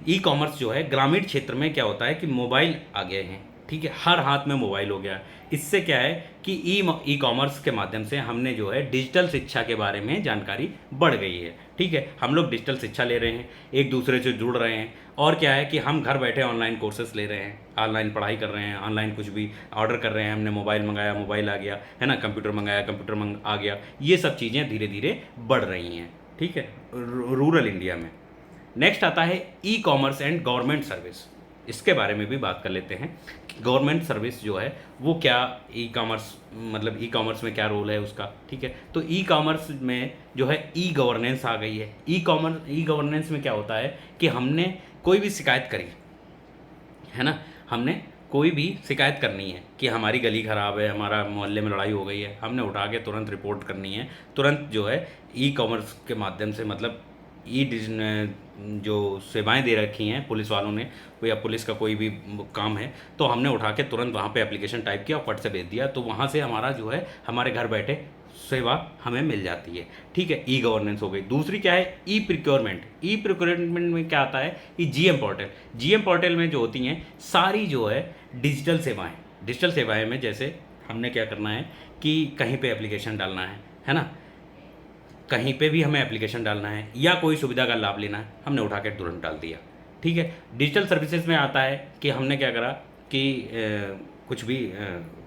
A: ई कॉमर्स जो है ग्रामीण क्षेत्र में क्या होता है कि मोबाइल आ गए हैं, ठीक है, हर हाथ में मोबाइल हो गया। इससे क्या है कि ई कॉमर्स के माध्यम से हमने जो है डिजिटल शिक्षा के बारे में जानकारी बढ़ गई है, ठीक है। हम लोग डिजिटल शिक्षा ले रहे हैं, एक दूसरे से जुड़ रहे हैं, और क्या है कि हम घर बैठे ऑनलाइन कोर्सेस ले रहे हैं, ऑनलाइन पढ़ाई कर रहे हैं, ऑनलाइन कुछ भी ऑर्डर कर रहे हैं। हमने मोबाइल मंगाया, मोबाइल आ गया, है ना, कंप्यूटर मंगाया, कंप्यूटर आ गया। ये सब चीज़ें धीरे धीरे बढ़ रही हैं, ठीक है, रूरल इंडिया में। नेक्स्ट आता है e commerce and government service, इसके बारे में भी बात कर लेते हैं। गवर्नमेंट सर्विस जो है वो क्या ई कॉमर्स, मतलब ई कॉमर्स में क्या रोल है उसका, ठीक है। तो ई कॉमर्स में जो है ई गवर्नेंस आ गई है। ई गवर्नेंस में क्या होता है कि हमने कोई भी शिकायत करी है ना, हमने कोई भी शिकायत करनी है कि हमारी गली ख़राब है, हमारा मोहल्ले में लड़ाई हो गई है, हमने उठा के तुरंत रिपोर्ट करनी है, तुरंत जो है ई कॉमर्स के माध्यम से, मतलब ई जो सेवाएं दे रखी हैं पुलिस वालों ने, या पुलिस का कोई भी काम है, तो हमने उठा के तुरंत वहाँ पे एप्लीकेशन टाइप किया और फट से भेज दिया, तो वहाँ से हमारा जो है हमारे घर बैठे सेवा हमें मिल जाती है। ठीक है, ई गवर्नेंस हो गई। दूसरी क्या है, ई प्रिक्योरमेंट। ई प्रिक्योरमेंट में क्या आता है कि जीएम पोर्टल। जीएम पोर्टल में जो होती हैं सारी जो है डिजिटल सेवाएं, डिजिटल सेवाएं में जैसे हमने क्या करना है कि कहीं पे एप्लीकेशन डालना है ना, कहीं पे भी हमें एप्लीकेशन डालना है या कोई सुविधा का लाभ लेना है, हमने उठा के तुरंत डाल दिया। ठीक है, डिजिटल सर्विसेज में आता है कि हमने क्या करा कि कुछ भी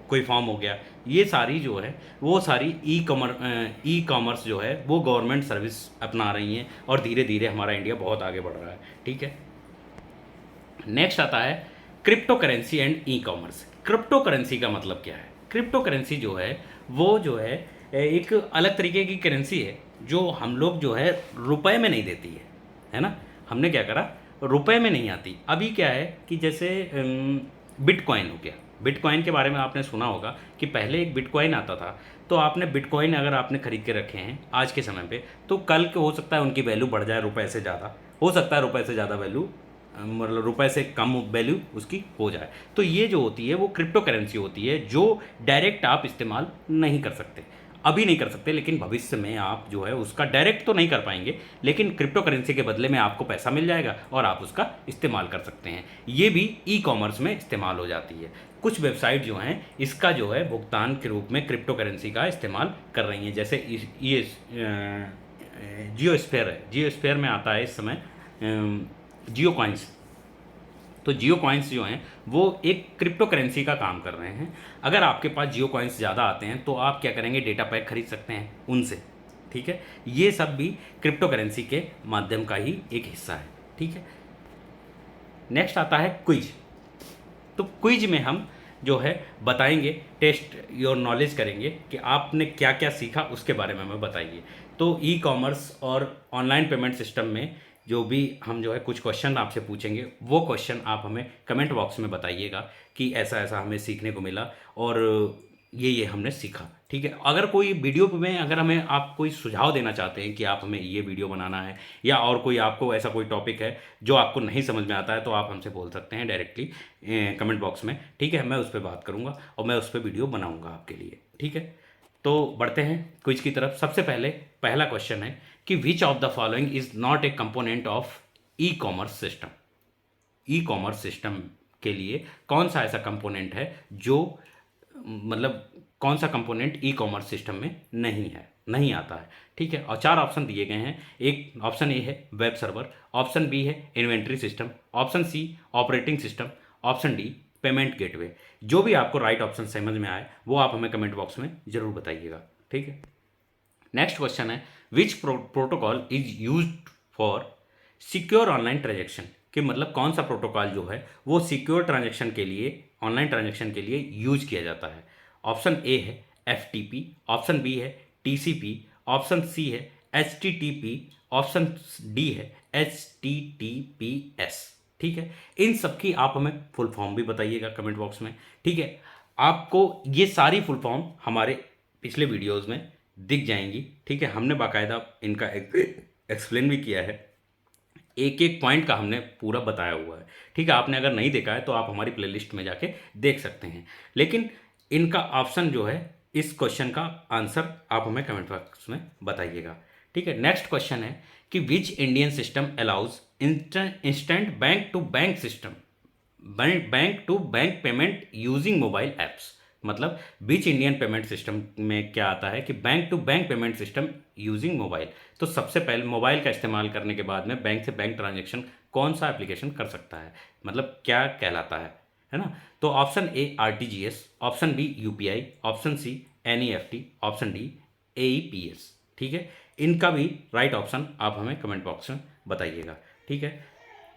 A: कोई फॉर्म हो गया, ये सारी जो है वो सारी ई कॉमर्स जो है वो गवर्नमेंट सर्विस अपना रही हैं और धीरे धीरे हमारा इंडिया बहुत आगे बढ़ रहा है। ठीक है, नेक्स्ट आता है crypto currency and e commerce. Crypto currency का मतलब क्या है? क्रिप्टो करेंसी जो है वो जो है एक अलग तरीके की करेंसी है जो हम लोग जो है रुपए में नहीं देती है ना। हमने क्या करा, रुपए में नहीं आती। अभी क्या है कि जैसे बिटकॉइन हो गया। बिटकॉइन के बारे में आपने सुना होगा कि पहले एक बिटकॉइन आता था, तो आपने बिटकॉइन अगर आपने खरीद के रखे हैं आज के समय पे, तो कल के हो सकता है उनकी वैल्यू बढ़ जाए रुपए से ज़्यादा, हो सकता है रुपए से ज़्यादा वैल्यू, मतलब रुपए से कम वैल्यू उसकी हो जाए। तो ये जो होती है वो क्रिप्टो करेंसी होती है जो डायरेक्ट आप इस्तेमाल नहीं कर सकते, अभी नहीं कर सकते, लेकिन भविष्य में आप जो है उसका डायरेक्ट तो नहीं कर पाएंगे, लेकिन क्रिप्टो करेंसी के बदले में आपको पैसा मिल जाएगा और आप उसका इस्तेमाल कर सकते हैं। ये भी ई कॉमर्स में इस्तेमाल हो जाती है। कुछ वेबसाइट जो हैं इसका जो है भुगतान के रूप में क्रिप्टो करेंसी का इस्तेमाल कर रही हैं, जैसे ये जियोस्फेयर है। जियोस्फेयर में आता है इस समय जियो कॉइन्स। तो जियो कॉइन्स जो हैं वो एक क्रिप्टो करेंसी का काम कर रहे हैं। अगर आपके पास जियो कॉइन्स ज़्यादा आते हैं तो आप क्या करेंगे, डेटा पैक खरीद सकते हैं उनसे। ठीक है, ये सब भी क्रिप्टो करेंसी के माध्यम का ही एक हिस्सा है। ठीक है, नेक्स्ट आता है क्विज। तो क्विज में हम जो है बताएंगे, टेस्ट योर नॉलेज करेंगे कि आपने क्या क्या सीखा उसके बारे में हमें बताइए। तो ई कॉमर्स और ऑनलाइन पेमेंट सिस्टम में जो भी हम जो है कुछ क्वेश्चन आपसे पूछेंगे, वो क्वेश्चन आप हमें कमेंट बॉक्स में बताइएगा कि ऐसा ऐसा हमें सीखने को मिला और ये हमने सीखा। ठीक है, अगर कोई वीडियो में अगर हमें आप कोई सुझाव देना चाहते हैं कि आप हमें ये वीडियो बनाना है, या और कोई आपको ऐसा कोई टॉपिक है जो आपको नहीं समझ में आता है, तो आप हमसे बोल सकते हैं डायरेक्टली कमेंट बॉक्स में। ठीक है, मैं उस पर बात करूँगा और मैं उस पर वीडियो बनाऊँगा आपके लिए। ठीक है, तो बढ़ते हैं क्विज की तरफ। सबसे पहले पहला क्वेश्चन है कि which of the following is not a component of e commerce system. E commerce system के लिए कौन सा ऐसा कंपोनेंट है जो, मतलब कौन सा कंपोनेंट ई कॉमर्स सिस्टम में नहीं है, नहीं आता है। ठीक है, और 4 ऑप्शन दिए गए हैं। एक ऑप्शन ए है वेब सर्वर, ऑप्शन बी है inventory system, option C operating system, option D payment gateway. जो भी आपको राइट ऑप्शन समझ में आए वो आप हमें कमेंट बॉक्स में जरूर बताइएगा। ठीक है, नेक्स्ट क्वेश्चन है विच protocol is used for secure online transaction. कि मतलब कौन सा प्रोटोकॉल जो है वो सिक्योर ट्रांजेक्शन के लिए, ऑनलाइन ट्रांजेक्शन के लिए यूज किया जाता है। ऑप्शन ए है FTP, ऑप्शन बी है TCP, ऑप्शन सी है HTTP, ऑप्शन डी है HTTPS। ठीक है, इन सब की आप हमें फुल फॉर्म भी बताइएगा कमेंट बॉक्स में। ठीक है, आपको ये सारी फुल फॉर्म हमारे पिछले वीडियोस में दिख जाएंगी। ठीक है, हमने बाकायदा इनका एक्सप्लेन भी किया है, एक एक पॉइंट का हमने पूरा बताया हुआ है। ठीक है, आपने अगर नहीं देखा है तो आप हमारी प्लेलिस्ट में जाके देख सकते हैं। लेकिन इनका ऑप्शन जो है, इस क्वेश्चन का आंसर आप हमें कमेंट बॉक्स में बताइएगा। ठीक है, नेक्स्ट क्वेश्चन है कि which Indian system allows instant bank to bank system, bank to bank payment using mobile apps. मतलब बीच इंडियन पेमेंट सिस्टम में क्या आता है कि bank to bank payment system using mobile. तो सबसे पहले मोबाइल का इस्तेमाल करने के बाद में बैंक से बैंक ट्रांजेक्शन कौन सा एप्लीकेशन कर सकता है, मतलब क्या कहलाता है ना। तो option A RTGS, option B UPI, option C NEFT, option D AEPS। ठीक है, इनका भी राइट ऑप्शन आप हमें कमेंट बॉक्स में बताइएगा। ठीक है,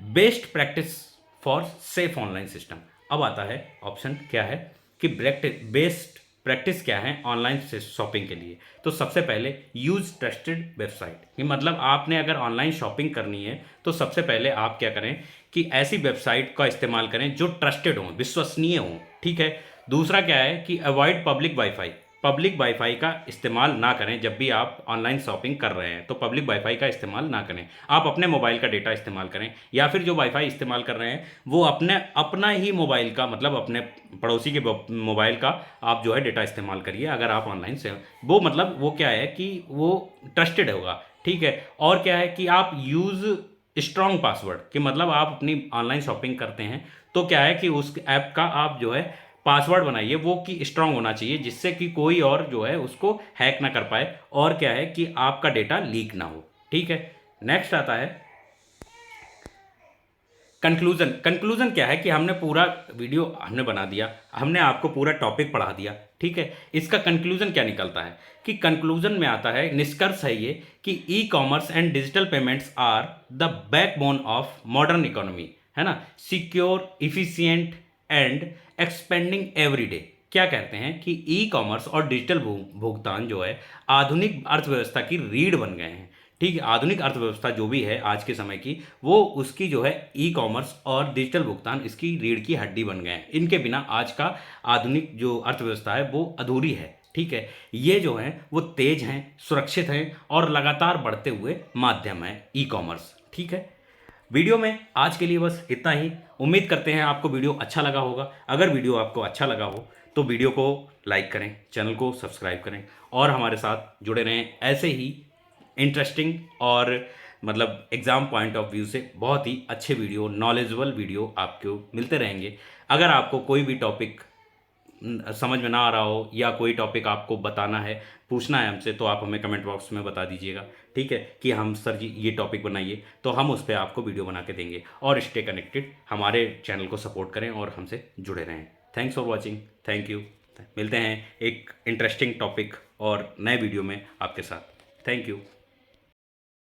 A: best practice for safe online system. अब आता है ऑप्शन क्या है कि बेस्ट प्रैक्टिस क्या है ऑनलाइन शॉपिंग के लिए। तो सबसे पहले यूज ट्रस्टेड वेबसाइट, कि मतलब आपने अगर ऑनलाइन शॉपिंग करनी है तो सबसे पहले आप क्या करें कि ऐसी वेबसाइट का इस्तेमाल करें जो ट्रस्टेड हों, विश्वसनीय हों। ठीक है, दूसरा क्या है कि avoid public wifi, public wifi का इस्तेमाल ना करें। जब भी आप ऑनलाइन शॉपिंग कर रहे हैं तो पब्लिक वाईफाई का इस्तेमाल ना करें। आप अपने मोबाइल का डेटा इस्तेमाल करें, या फिर जो वाईफाई इस्तेमाल कर रहे हैं वो अपना ही मोबाइल का, मतलब अपने पड़ोसी के मोबाइल का आप जो है डेटा इस्तेमाल करिए। अगर आप ऑनलाइन से वो, मतलब वो क्या है कि वो ट्रस्टेड होगा, ठीक है। और क्या है कि आप यूज़ स्ट्रॉन्ग पासवर्ड, कि मतलब आप अपनी ऑनलाइन शॉपिंग करते हैं तो क्या है कि उस ऐप का आप जो है पासवर्ड बनाइए, वो कि स्ट्रांग होना चाहिए, जिससे कि कोई और जो है उसको हैक ना कर पाए, और क्या है कि आपका डेटा लीक ना हो, ठीक है। नेक्स्ट आता है कंक्लूजन। कंक्लूजन क्या है कि हमने पूरा वीडियो हमने बना दिया, हमने आपको पूरा टॉपिक पढ़ा दिया, ठीक है। इसका कंक्लूजन क्या निकलता है कि कंक्लूजन में आता है, निष्कर्ष है ये कि e commerce and digital payments are the backbone of modern economy, है ना, secure, efficient and expanding every day. क्या कहते हैं कि ई कॉमर्स और डिजिटल भुगतान जो है आधुनिक अर्थव्यवस्था की रीढ़ बन गए हैं, ठीक है। आधुनिक अर्थव्यवस्था जो भी है आज के समय की, वो उसकी जो है ई कॉमर्स और डिजिटल भुगतान इसकी रीढ़ की हड्डी बन गए हैं। इनके बिना आज का आधुनिक जो अर्थव्यवस्था है वो अधूरी है, ठीक है। ये जो हैं वो तेज हैं, सुरक्षित हैं और लगातार बढ़ते हुए माध्यम है ई कॉमर्स, ठीक है। वीडियो में आज के लिए बस इतना ही। उम्मीद करते हैं आपको वीडियो अच्छा लगा होगा। अगर वीडियो आपको अच्छा लगा हो तो वीडियो को लाइक करें, चैनल को सब्सक्राइब करें और हमारे साथ जुड़े रहें। ऐसे ही इंटरेस्टिंग और मतलब एग्ज़ाम पॉइंट ऑफ व्यू से बहुत ही अच्छे वीडियो, नॉलेजेबल वीडियो आपको मिलते रहेंगे। अगर आपको कोई भी टॉपिक समझ में ना आ रहा हो या कोई टॉपिक आपको बताना है, पूछना है हमसे, तो आप हमें कमेंट बॉक्स में बता दीजिएगा, ठीक है, कि हम सर जी ये टॉपिक बनाइए, तो हम उस पर आपको वीडियो बना के देंगे। और स्टे कनेक्टेड, हमारे चैनल को सपोर्ट करें और हमसे जुड़े रहें। Thanks for watching, thank you. मिलते हैं एक इंटरेस्टिंग टॉपिक और नए वीडियो में आपके साथ। Thank you.